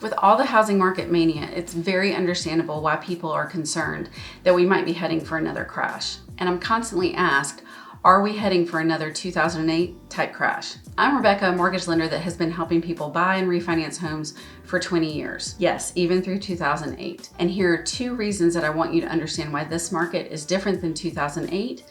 With all the housing market mania, it's very understandable why people are concerned that we might be heading for another crash. And I'm constantly asked, are we heading for another 2008 type crash? I'm Rebecca, a mortgage lender that has been helping people buy and refinance homes for 20 years. Yes, even through 2008. And here are 2 reasons that I want you to understand why this market is different than 2008,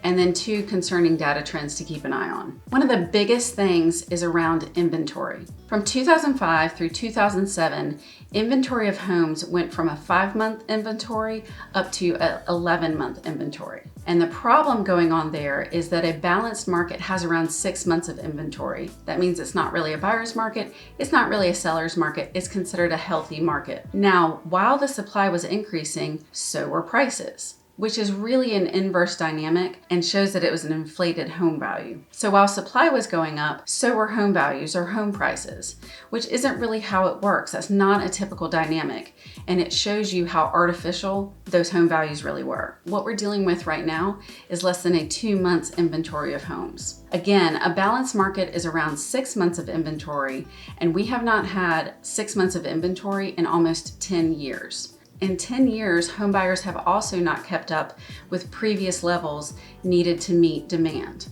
and then 2 concerning data trends to keep an eye on. One of the biggest things is around inventory. From 2005 through 2007, inventory of homes went from a 5-month inventory up to an 11-month inventory. And the problem going on there is that a balanced market has around 6 months of inventory. That means it's not really a buyer's market, it's not really a seller's market, it's considered a healthy market. Now, while the supply was increasing, so were prices, which is really an inverse dynamic and shows that it was an inflated home value. So while supply was going up, so were home values or home prices, which isn't really how it works. That's not a typical dynamic, and it shows you how artificial those home values really were. What we're dealing with right now is less than a 2 months inventory of homes. Again, a balanced market is around 6 months of inventory, and we have not had 6 months of inventory in almost 10 years. In 10 years, home buyers have also not kept up with previous levels needed to meet demand.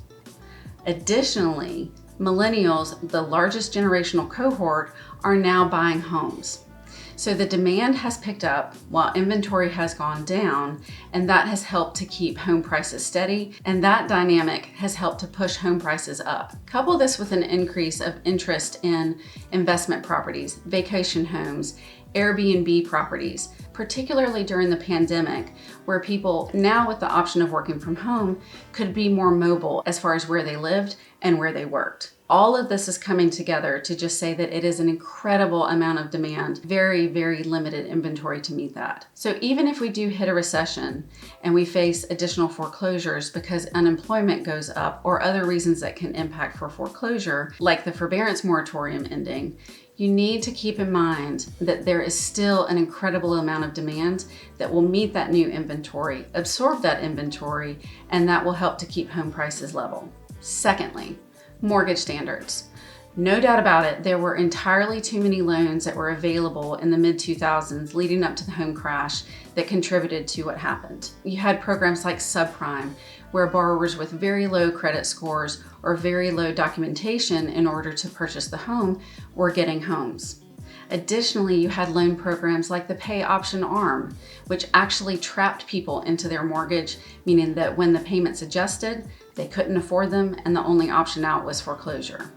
Additionally, millennials, the largest generational cohort, are now buying homes. So the demand has picked up while inventory has gone down, and that has helped to keep home prices steady, and that dynamic has helped to push home prices up. Couple this with an increase of interest in investment properties, vacation homes, Airbnb properties, particularly during the pandemic, where people now with the option of working from home could be more mobile as far as where they lived and where they worked. All of this is coming together to just say that it is an incredible amount of demand, very, very limited inventory to meet that. So even if we do hit a recession and we face additional foreclosures because unemployment goes up or other reasons that can impact for foreclosure, like the forbearance moratorium ending, you need to keep in mind that there is still an incredible amount of demand that will meet that new inventory, absorb that inventory, and that will help to keep home prices level. Secondly, mortgage standards. No doubt about it, there were entirely too many loans that were available in the mid-2000s leading up to the home crash that contributed to what happened. You had programs like subprime, where borrowers with very low credit scores or very low documentation in order to purchase the home were getting homes. Additionally, you had loan programs like the pay option arm, which actually trapped people into their mortgage, meaning that when the payments adjusted, they couldn't afford them and the only option out was foreclosure.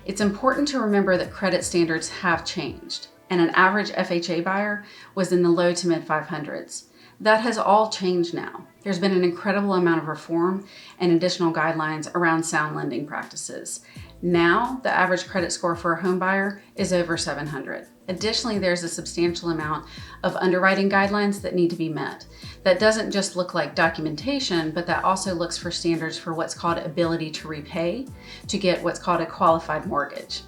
It's important to remember that credit standards have changed, and an average FHA buyer was in the low to mid 500s. That has all changed now. There's been an incredible amount of reform and additional guidelines around sound lending practices. Now, the average credit score for a home buyer is over 700. Additionally, there's a substantial amount of underwriting guidelines that need to be met. That doesn't just look like documentation, but that also looks for standards for what's called ability to repay to get what's called a qualified mortgage.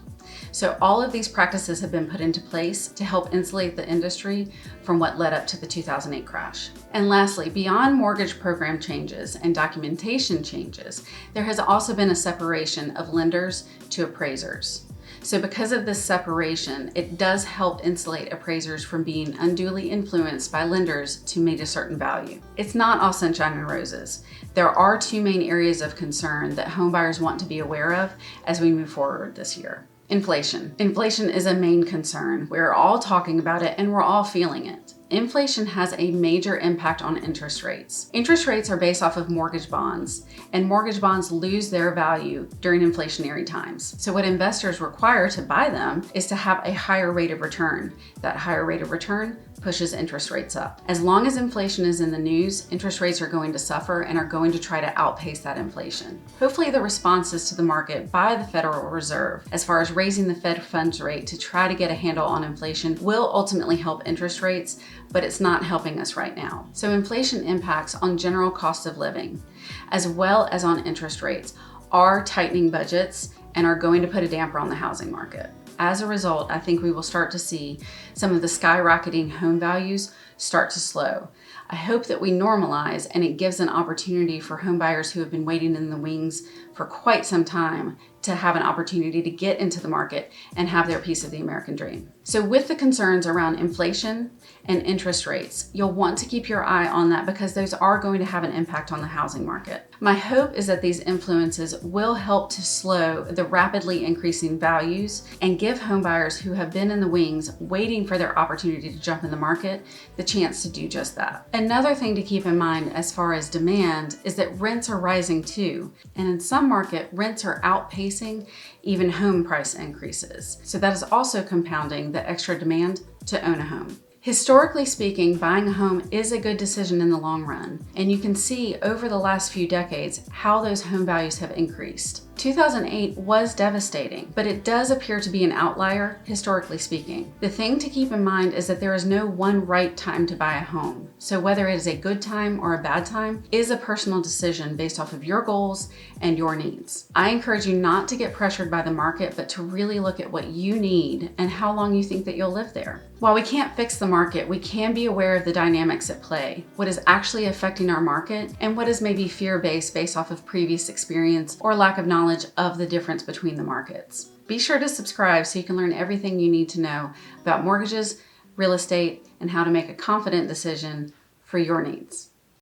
So all of these practices have been put into place to help insulate the industry from what led up to the 2008 crash. And lastly, beyond mortgage program changes and documentation changes, there has also been a separation of lenders to appraisers. So because of this separation, it does help insulate appraisers from being unduly influenced by lenders to meet a certain value. It's not all sunshine and roses. There are 2 main areas of concern that homebuyers want to be aware of as we move forward this year. Inflation. Inflation is a main concern. We're all talking about it and we're all feeling it. Inflation has a major impact on interest rates. Interest rates are based off of mortgage bonds, and mortgage bonds lose their value during inflationary times. So what investors require to buy them is to have a higher rate of return. That higher rate of return pushes interest rates up. As long as inflation is in the news, interest rates are going to suffer and are going to try to outpace that inflation. Hopefully the responses to the market by the Federal Reserve, as far as raising the Fed funds rate to try to get a handle on inflation, will ultimately help interest rates, but it's not helping us right now. So inflation impacts on general cost of living, as well as on interest rates, are tightening budgets and are going to put a damper on the housing market. As a result, I think we will start to see some of the skyrocketing home values start to slow. I hope that we normalize and it gives an opportunity for home buyers who have been waiting in the wings for quite some time to have an opportunity to get into the market and have their piece of the American dream. So with the concerns around inflation and interest rates, you'll want to keep your eye on that because those are going to have an impact on the housing market. My hope is that these influences will help to slow the rapidly increasing values and give homebuyers who have been in the wings waiting for their opportunity to jump in the market the chance to do just that. Another thing to keep in mind as far as demand is that rents are rising too, and in some markets, rents are outpacing even home price increases. So that is also compounding the extra demand to own a home. Historically speaking, buying a home is a good decision in the long run, and you can see over the last few decades how those home values have increased. 2008 was devastating, but it does appear to be an outlier, historically speaking. The thing to keep in mind is that there is no one right time to buy a home. So whether it is a good time or a bad time is a personal decision based off of your goals and your needs. I encourage you not to get pressured by the market, but to really look at what you need and how long you think that you'll live there. While we can't fix the market, we can be aware of the dynamics at play, what is actually affecting our market, and what is maybe fear-based based off of previous experience or lack of knowledge of the difference between the markets. Be sure to subscribe so you can learn everything you need to know about mortgages, real estate, and how to make a confident decision for your needs.